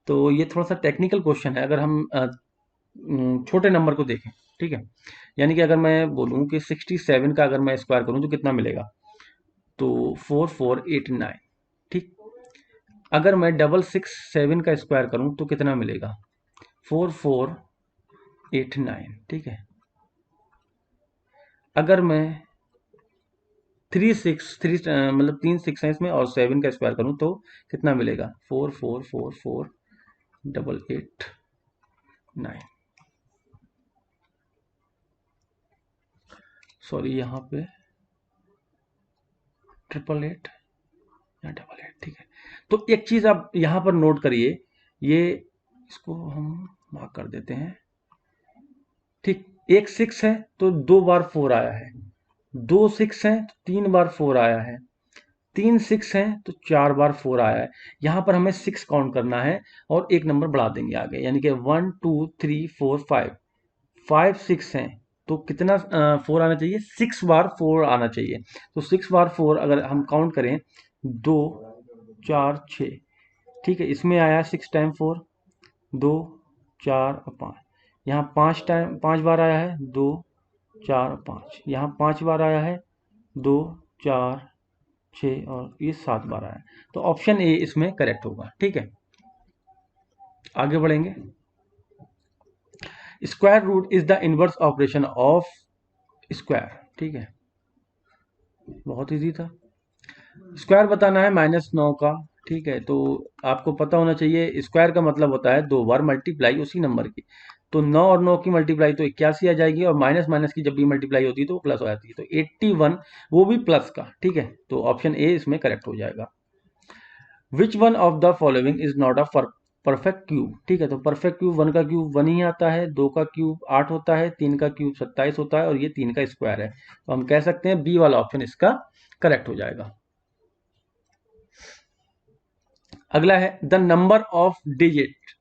तो ये थोड़ा सा टेक्निकल क्वेश्चन है। अगर हम छोटे नंबर को देखें, ठीक है, यानी कि अगर मैं बोलूं कि 67 का अगर मैं स्क्वायर करूं तो कितना मिलेगा, तो 4489, ठीक। अगर मैं 667 का स्क्वायर करूं तो कितना मिलेगा 4489, ठीक है। अगर मैं 3 सिक्स है इसमें और 7 का स्क्वायर करूं तो कितना मिलेगा 44448889, सॉरी यहाँ पे 888 या 88, ठीक है। तो एक चीज आप यहां पर नोट करिए, ये इसको हम मार्क कर देते हैं, ठीक। एक 6 है तो 2 बार 4 आया है, 2 6 है तो 3 बार 4 आया है, 3 6 है तो 4 बार 4 आया है। यहां पर हमें 6 काउंट करना है और एक नंबर बढ़ा देंगे आगे, यानी कि 1 2 3 4 5, 5 6 है तो कितना 4 आना चाहिए, 6 बार 4 आना चाहिए। तो 6 बार 4 अगर हम काउंट करें 2 4 6, ठीक है। इसमें आया 6 टाइम 4, 2 4 और 5, यहाँ 5 बार आया है 2 4 5, यहाँ 5 बार आया है, 2 4 6 और ये 7 बार आया है। तो ऑप्शन ए इसमें करेक्ट होगा। ठीक है, आगे बढ़ेंगे। Square root is the inverse operation of square. ठीक है, बहुत इजी था। स्क्वायर बताना है -9 का। ठीक है, तो आपको पता होना चाहिए स्क्वायर का मतलब होता है 2 बार मल्टीप्लाई उसी नंबर की। तो 9 और 9 की मल्टीप्लाई तो 81 आ जाएगी, और माइनस माइनस की जब भी मल्टीप्लाई होती है तो वो प्लस हो जाती है, तो 81, वो भी प्लस का। ठीक है, तो ऑप्शन ए इसमें करेक्ट हो जाएगा। Which one of the following is not a perfect cube. ठीक है, तो परफेक्ट क्यूब 1 का क्यूब 1 ही आता है, 2 का क्यूब 8 होता है, 3 का क्यूब 27 होता है, और ये 3 का स्क्वायर है। तो हम कह सकते हैं बी वाला ऑप्शन इसका करेक्ट हो जाएगा। अगला है the number of digit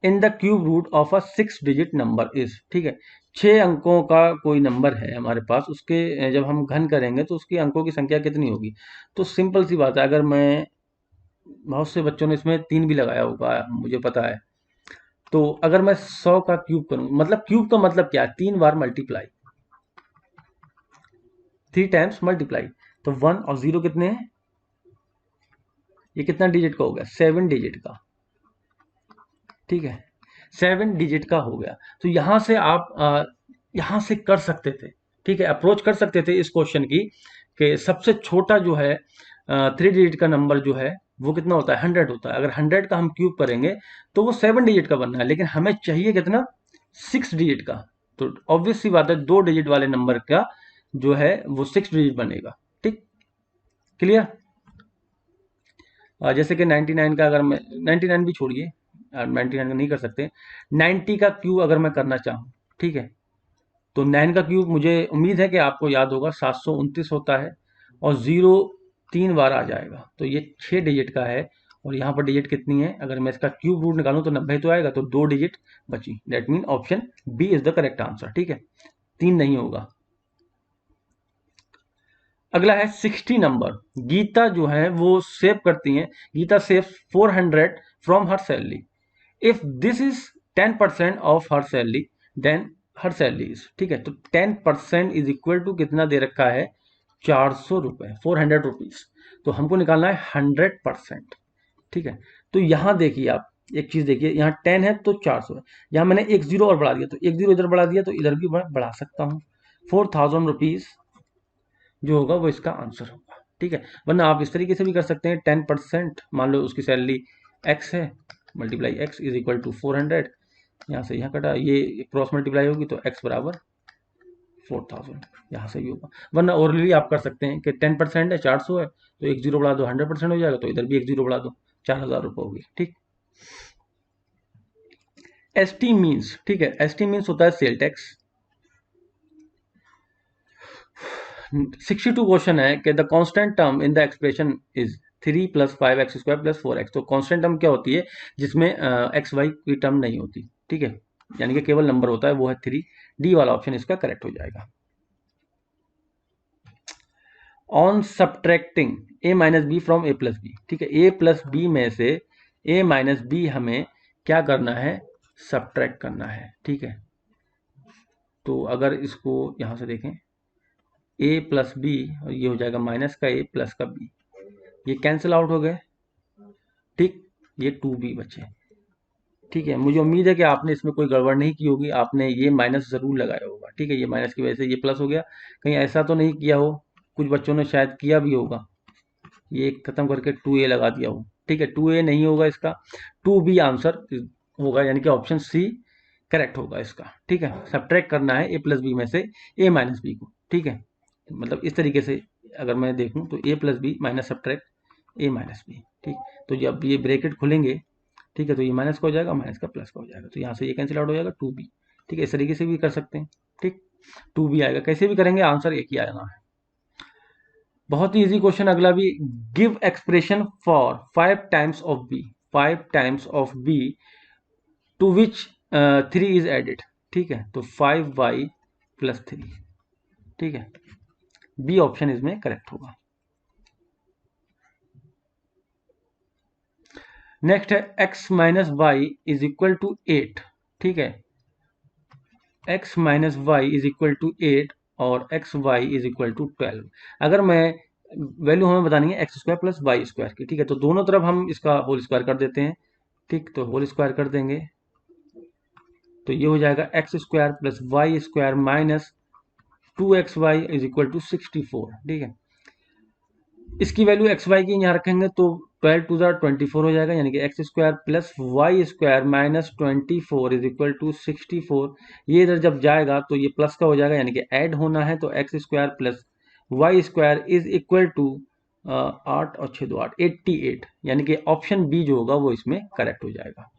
in the cube root of a 6 digit number is. ठीक है, 6 अंकों का कोई नंबर है हमारे पास, उसके जब हम घन करेंगे तो उसकी अंकों की संख्या कितनी होगी। तो सिंपल सी बात है, अगर मैं, बहुत से बच्चों ने इसमें 3 भी लगाया होगा, मुझे पता है। तो अगर मैं 100 का क्यूब करूं, मतलब क्यूब का मतलब क्या है, 3 बार मल्टीप्लाई, 3 टाइम्स मल्टीप्लाई। तो 1 और 0 कितने हैं, ये कितना डिजिट का हो गया, 7 डिजिट का। ठीक है, 7 डिजिट का हो गया। तो यहां से आप यहां से कर सकते थे। ठीक है, अप्रोच कर सकते थे इस क्वेश्चन की, कि सबसे छोटा जो है 3 डिजिट का नंबर जो है वो कितना होता है, 100 होता है। अगर 100 का हम क्यूब करेंगे तो वो 7 डिजिट का बनना है, लेकिन हमें चाहिए कितना, 6 डिजिट का। तो ऑब्वियस सी बात है 2 डिजिट वाले नंबर का जो है वो 6 डिजिट बनेगा। ठीक, क्लियर। जैसे कि 99 का, अगर मैं 99 भी छोड़िए, 99 का नहीं कर सकते, 90 का क्यूब अगर मैं करना चाहूँ, ठीक है, तो 9 का क्यूब मुझे उम्मीद है कि आपको याद होगा 729 होता है, और 0 3 बार आ जाएगा, तो ये 6 डिजिट का है। और यहाँ पर डिजिट कितनी है, अगर मैं इसका क्यूब रूट निकालूं तो 90 तो आएगा, तो 2 डिजिट बची। That mean option B is the correct answer. ठीक है, 3 नहीं होगा। अगला है 60 नंबर। गीता जो है वो सेव करती हैं, Geeta save 400 from her salary. If this is 10% of her salary, then her salary is. ठीक है, तो 10% इज इक्वल टू कितना दे रखा है, 400 रुपए, 400 रुपीज। तो हमको निकालना है 100%। ठीक है, तो यहां देखिए आप एक चीज देखिए, यहाँ 10 है तो 400 है, यहाँ मैंने एक जीरो और बढ़ा दिया, तो एक जीरो इधर बढ़ा दिया तो इधर भी बढ़ा सकता हूँ। 4000 रुपीज जो होगा वो इसका आंसर होगा। ठीक है, वरना आप इस तरीके से भी कर सकते हैं, 10%, मान लो उसकी सैलरी एक्स है, multiply x is equal to 400, यहाँ से यहाँ कटा, ये क्रॉस मल्टीप्लाई होगी तो एक्स बराबर 4000, यहाँ से भी होगा। वरना ओरली आप कर सकते हैं कि 10% है, 400 है, तो एक जीरो बढ़ा दो, 100% हो जाएगा, तो इधर भी एक जीरो बढ़ा दो, 4000 रुपये होगी। ठीक, एस टी मीन्स, ठीक है, एस टी मीन्स होता है सेल टैक्स। 62 क्वेश्चन है कि the constant term in the expression is 3 + 5x² + 4x। तो कांस्टेंट टर्म क्या होती है, जिसमें एक्स वाई की टर्म नहीं होती। ठीक है, यानी कि केवल नंबर होता है, वो है 3। डी वाला ऑप्शन इसका करेक्ट हो जाएगा। On subtracting a - b from a+b। ठीक है, a+b में से a - b हमें क्या करना है, सब्ट्रैक्ट करना है। ठीक है, तो अगर इसको यहां से देखें, a+b, और ये हो जाएगा माइनस का a प्लस का b, ये कैंसिल आउट हो गए। ठीक, ये 2b बचे। ठीक है, मुझे उम्मीद है कि आपने इसमें कोई गड़बड़ नहीं की होगी, आपने ये माइनस जरूर लगाया होगा। ठीक है, ये माइनस की वजह से ये प्लस हो गया, कहीं ऐसा तो नहीं किया हो, कुछ बच्चों ने शायद किया भी होगा, ये खत्म करके 2a लगा दिया हो। ठीक है, 2a नहीं होगा इसका, 2b आंसर होगा, यानी कि ऑप्शन सी करेक्ट होगा इसका। ठीक है, सब्ट्रैक्ट करना है a+b में से a - b को। ठीक है, मतलब इस तरीके से अगर मैं देखूं तो a+b minus subtract a - b। ठीक, तो जब ये ब्रैकेट खुलेंगे, ठीक है, तो ये माइनस का हो जाएगा, माइनस का प्लस का हो जाएगा, तो यहाँ से ये कैंसिल आउट हो जाएगा, 2b। ठीक है, इस तरीके से भी कर सकते हैं। ठीक, 2b आएगा, कैसे भी करेंगे आंसर एक ही आना है। बहुत ही इजी क्वेश्चन अगला भी। Give expression for 5 times of b, 5 times of b to which 3 is added. ठीक है, तो 5y + 3। ठीक है, बी ऑप्शन इसमें करेक्ट होगा। नेक्स्ट है x - y is equal to 8। ठीक है, x - y is equal to 8 और x y is equal to 12। अगर मैं वैल्यू हमें बतानी है x square plus y square की, ठीक है, तो दोनों तरफ हम इसका होल स्क्वायर कर देते हैं। ठीक, तो होल स्क्वायर कर देंगे तो ये हो जाएगा x square plus y square minus 2xy is equal to 64। ठीक है, इसकी वैल्यू एक्स वाई की यहाँ रखेंगे तो 12 टू ज़ा 24 हो जाएगा, यानी कि x square plus y square minus 24 is equal to 64। ये इधर जब जाएगा तो ये प्लस का हो जाएगा, यानी कि ऐड होना है, तो x square plus y square is equal to 8 और 6 2 8 88, यानी कि ऑप्शन बी जो होगा वो इसमें करेक्ट हो जाएगा।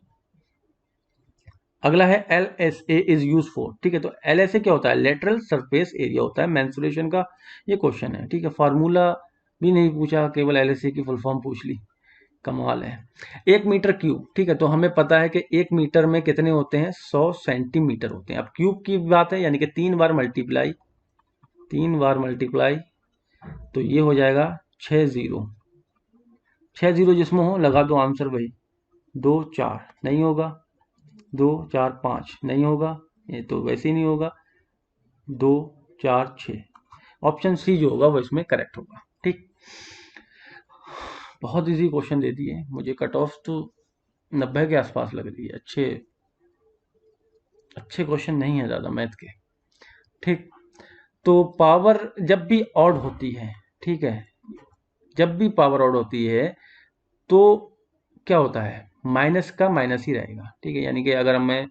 अगला है L S A is use for. ठीक है, तो एल एस ए क्या होता है? लेटरल सरफेस एरिया होता है मेंसुरेशन का, ये क्वेश्चन है। ठीक है, फार्मूला भी नहीं पूछा, केवल एल एस ए की फुल फॉर्म पूछ ली, कमाल है। 1 मीटर क्यूब, ठीक है, तो हमें पता है कि 1 मीटर में कितने होते हैं? 100 सेंटीमीटर होते हैं। अब क्यूब की बात है, यानी कि 3 बार मल्टीप्लाई, तो ये हो जाएगा 6 जीरो। 6 जीरो जिसमें हो लगा दो आंसर भाई। 2 4 नहीं होगा, 2 4 5 नहीं होगा, ये तो वैसे ही नहीं होगा। 2 4 6, ऑप्शन सी जो होगा वो इसमें करेक्ट होगा। ठीक, बहुत इजी क्वेश्चन दे दिए मुझे, कट ऑफ तो 90 के आसपास लग रही है। अच्छे अच्छे क्वेश्चन नहीं है ज़्यादा मैथ के। ठीक, तो पावर जब भी ऑड होती है, ठीक है, जब भी पावर ऑड होती है तो क्या होता है? माइनस का माइनस ही रहेगा। ठीक है, यानी कि अगर मैं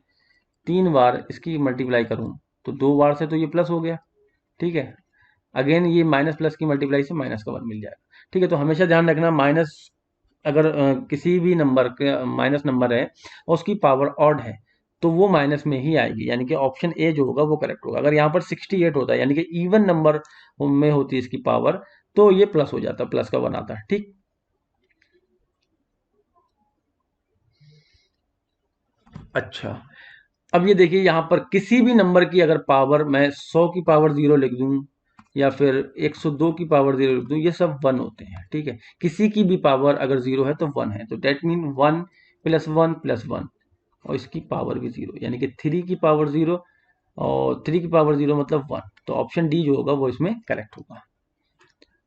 3 बार इसकी मल्टीप्लाई करूं तो 2 बार से तो ये प्लस हो गया। ठीक है, अगेन ये माइनस प्लस की मल्टीप्लाई से माइनस का 1 मिल जाएगा। ठीक है, तो हमेशा ध्यान रखना, माइनस अगर किसी भी नंबर के माइनस नंबर है और उसकी पावर ऑड है तो वो माइनस में ही आएगी, यानी कि ऑप्शन ए जो होगा वो करेक्ट होगा। अगर यहाँ पर 68 होता है, यानी कि इवन नंबर में होती है इसकी पावर, तो ये प्लस हो जाता है, प्लस का 1 आता है। ठीक, अच्छा, अब ये देखिए, यहाँ पर किसी भी नंबर की अगर पावर मैं 100 की पावर 0 लिख दूं या फिर 102 की पावर 0 लिख दूं, ये सब 1 होते हैं। ठीक है, किसी की भी पावर अगर 0 है तो 1 है, तो डेट मीन 1 प्लस 1 प्लस 1, और इसकी पावर भी 0, यानी कि 3 की पावर 0, और 3 की पावर 0 मतलब 1, तो ऑप्शन डी जो होगा वो इसमें करेक्ट होगा।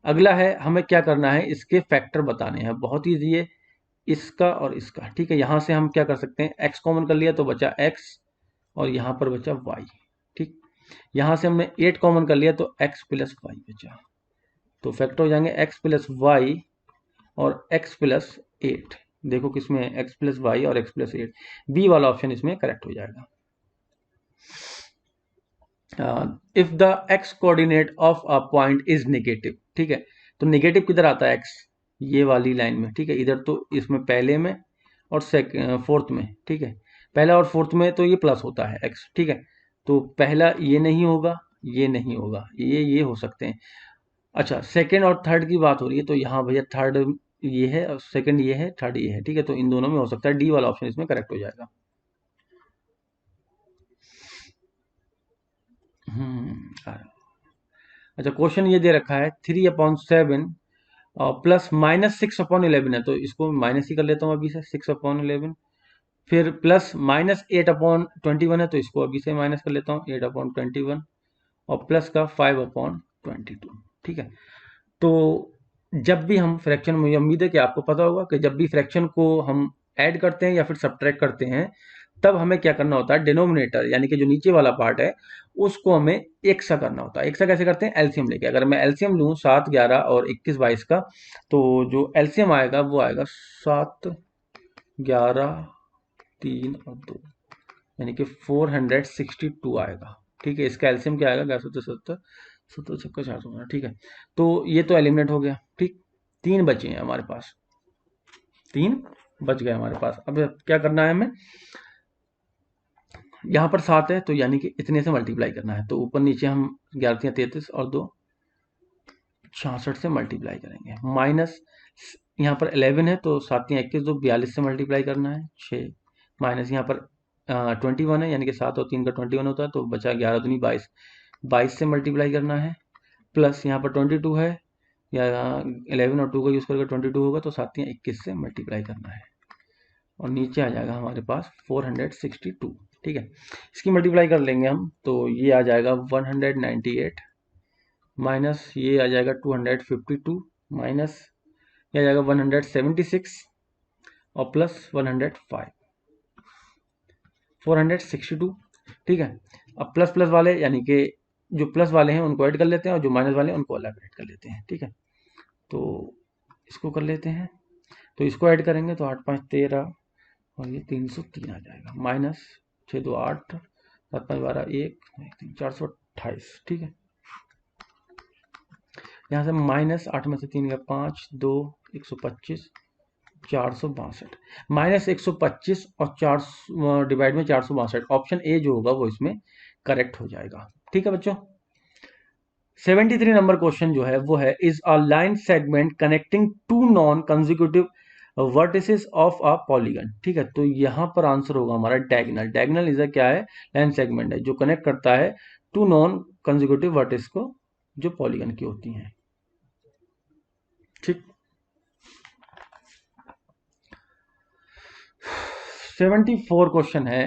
अगला है, हमें क्या करना है? इसके फैक्टर बताने हैं, बहुत ईजी है, इसका और इसका। ठीक है, यहाँ से हम क्या कर सकते हैं? एक्स कॉमन कर लिया तो बचा एक्स, और यहाँ पर बचा वाई। ठीक, यहाँ से हमने 8 कॉमन कर लिया तो एक्स प्लस वाई बचा, तो फैक्टर हो जाएंगे एक्स प्लस वाई और एक्स प्लस 8। देखो किसमें है? एक्स प्लस वाई और एक्स प्लस 8, बी वाला ऑप्शन इसमें करेक्ट हो जाएगा। If the x coordinate of a point is negative, ठीक है, तो नेगेटिव किधर आता है? एक्स, ये वाली लाइन में। ठीक है, इधर तो इसमें पहले में और फोर्थ में। ठीक है, पहला और फोर्थ में तो ये प्लस होता है एक्स। ठीक है, तो पहला ये नहीं होगा, ये नहीं होगा, ये हो सकते हैं। अच्छा, सेकंड और थर्ड की बात हो रही है तो यहाँ भैया थर्ड ये है और सेकंड ये है, थर्ड ये है। ठीक है, तो इन दोनों में हो सकता है, डी वाला ऑप्शन इसमें करेक्ट हो जाएगा। अच्छा, क्वेश्चन ये दे रखा है 3/7 और प्लस माइनस 6/11 है, तो इसको माइनस ही कर लेता हूँ अभी से, 6/11। फिर प्लस माइनस 8/21 है, तो इसको अभी से माइनस कर लेता हूँ, 8/21, और प्लस का 5/22। ठीक है, तो जब भी हम फ्रैक्शन, मुझे उम्मीद है कि आपको पता होगा कि जब भी फ्रैक्शन को हम ऐड करते हैं या फिर सब्ट्रैक्ट करते हैं, तब हमें क्या करना होता है? डिनोमिनेटर यानी कि जो नीचे वाला पार्ट है उसको हमें एक सा करना होता है। एक सा कैसे करते हैं? एलसीएम लेके। अगर मैं एलसीएम लूँ 7 11 और 21 22 का, तो जो एलसीएम आएगा वो आएगा 7 11 3 और 2, यानी कि 462 आएगा। ठीक है, इसका एलसीएम क्या आएगा? 11 70 छक्का 400। ठीक है, तो ये तो एलिमिनेट हो गया। ठीक, 3 बचे हैं हमारे पास, 3 बच गए हमारे पास। अब क्या करना है हमें? यहाँ पर 7 है, तो यानी कि इतने से मल्टीप्लाई करना है, तो ऊपर नीचे हम 11 33 और 2 66 से मल्टीप्लाई करेंगे। माइनस यहाँ पर 11 है, तो 7 21 2 42 से मल्टीप्लाई करना है, 6। माइनस यहाँ पर 21 है, यानी कि 7 और 3 का 21 होता है, तो बचा 11 दूनी 22, 22 से मल्टीप्लाई करना है। प्लस यहाँ पर 22 है, या 11 और 2 का यूज़ करके 22 होगा, तो 7 21 से मल्टीप्लाई करना है, और नीचे आ जाएगा हमारे पास 462। ठीक है, इसकी मल्टीप्लाई कर लेंगे हम, तो ये आ जाएगा 198 माइनस ये आ जाएगा 252 माइनस ये आ जाएगा 176 और प्लस 105 462। ठीक है, अब प्लस प्लस वाले यानी कि जो प्लस वाले हैं उनको ऐड कर लेते हैं और जो माइनस वाले हैं उनको अलग ऐड कर लेते हैं। ठीक है, तो इसको कर लेते हैं। तो इसको ऐड करेंगे तो 8 5 13 और ये 303 आ जाएगा माइनस 6 2 8 7 5 12 1 3 428। ठीक है, यहाँ से माइनस 8 में से 3 गया 5 2 125 462 माइनस 125 और 4 डिवाइड में 462। ऑप्शन ए जो होगा वो इसमें करेक्ट हो जाएगा। ठीक है बच्चों, 73 नंबर क्वेश्चन जो है वो है is a line segment connecting two non consecutive vertices of a polygon. ठीक है, तो यहां पर आंसर होगा हमारा डायगोनल। डायगोनल इज अ क्या है, लाइन सेगमेंट है जो कनेक्ट करता है टू नॉन कंसेक्यूटिव वर्टिस को जो पॉलीगन की होती हैं। ठीक, 74 क्वेश्चन है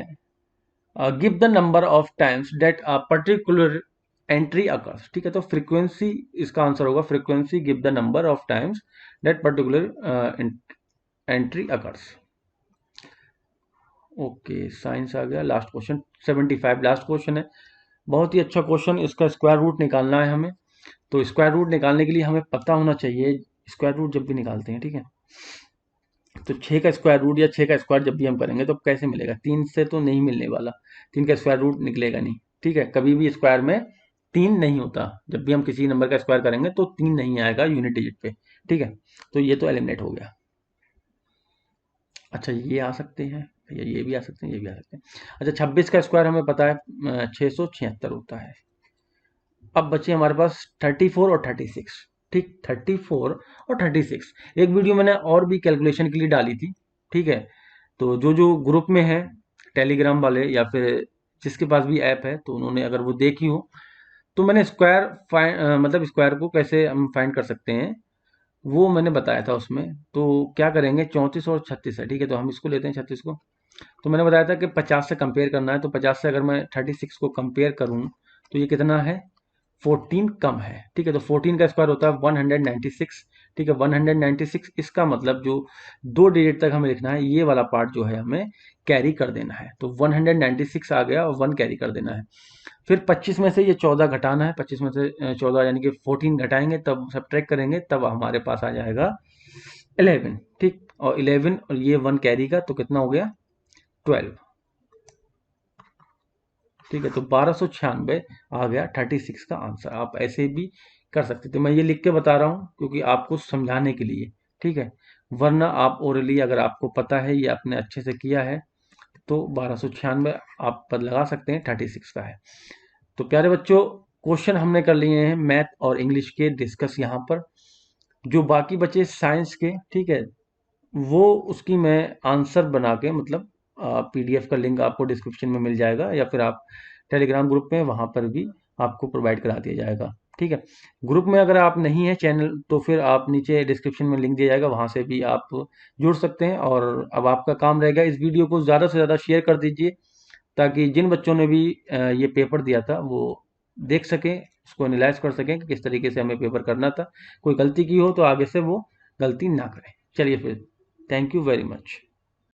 give the number of times that a particular entry occurs. ठीक है, तो फ्रीक्वेंसी इसका आंसर होगा frequency give the number of times that particular entry occurs. Okay, science आ गया। लास्ट क्वेश्चन 75 लास्ट क्वेश्चन है, बहुत ही अच्छा क्वेश्चन। इसका स्क्वायर रूट निकालना है हमें। तो स्क्वायर रूट निकालने के लिए हमें पता होना चाहिए स्क्वायर रूट जब भी निकालते हैं। ठीक है, तो 6 का स्क्वायर रूट या 6 का स्क्वायर जब भी हम करेंगे तो कैसे मिलेगा, 3 से तो नहीं मिलने वाला, 3 का स्क्वायर रूट निकलेगा नहीं। ठीक है, कभी भी स्क्वायर में 3 नहीं होता, जब भी हम किसी नंबर का स्क्वायर करेंगे तो 3 नहीं आएगा यूनिट डिजिट पे। ठीक है, तो ये तो एलिमिनेट हो गया। अच्छा, ये आ सकते हैं, ये भी आ सकते हैं, ये भी आ सकते हैं। अच्छा, 26 का स्क्वायर हमें पता है 676 होता है। अब बचे हमारे पास 34 और 36। ठीक, 34 और 36। एक वीडियो मैंने और भी कैलकुलेशन के लिए डाली थी। ठीक है, तो जो जो ग्रुप में है टेलीग्राम वाले या फिर जिसके पास भी ऐप है तो उन्होंने अगर वो देखी हो तो मैंने स्क्वायर मतलब स्क्वायर को कैसे हम फाइंड कर सकते हैं वो मैंने बताया था उसमें। तो क्या करेंगे, 34 और 36 है। ठीक है, तो हम इसको लेते हैं 36 को। तो मैंने बताया था कि 50 से कंपेयर करना है, तो 50 से अगर मैं 36 को कंपेयर करूं तो ये कितना है, 14 कम है। ठीक है, तो 14 का स्क्वायर होता है 196। ठीक है, 196 इसका मतलब जो 2 डिजिट तक हमें लिखना है ये वाला पार्ट जो है हमें कैरी कर देना है। तो 196 आ गया और 1 कैरी कर देना है। फिर 25 में से ये 14 घटाना है, 25 में से 14 यानी कि 14 घटाएंगे तब सब्ट्रैक्ट करेंगे तब हमारे पास आ जाएगा 11। ठीक, और 11 और ये 1 कैरी का तो कितना हो गया 12। ठीक है, तो 1296 आ गया 36 का आंसर। आप ऐसे भी कर सकते थे, मैं ये लिख के बता रहा हूँ क्योंकि आपको समझाने के लिए। ठीक है, वरना आप ओरली अगर आपको पता है ये आपने अच्छे से किया है तो 1296 आप पद लगा सकते हैं, 36 का है। तो प्यारे बच्चों, क्वेश्चन हमने कर लिए हैं मैथ और इंग्लिश के डिस्कस यहाँ पर। जो बाकी बचे साइंस के, ठीक है, वो उसकी मैं आंसर बना के मतलब पीडीएफ का लिंक आपको डिस्क्रिप्शन में मिल जाएगा या फिर आप टेलीग्राम ग्रुप में वहाँ पर भी आपको प्रोवाइड करा दिया जाएगा। ठीक है, ग्रुप में अगर आप नहीं है चैनल तो फिर आप नीचे डिस्क्रिप्शन में लिंक दिया जाएगा, वहाँ से भी आप जुड़ सकते हैं। और अब आपका काम रहेगा इस वीडियो को ज़्यादा से ज़्यादा शेयर कर दीजिए ताकि जिन बच्चों ने भी ये पेपर दिया था वो देख सकें, उसको एनालाइज कर सकें कि किस तरीके से हमें पेपर करना था। कोई गलती की हो तो आगे से वो गलती ना करें। चलिए फिर, थैंक यू वेरी मच।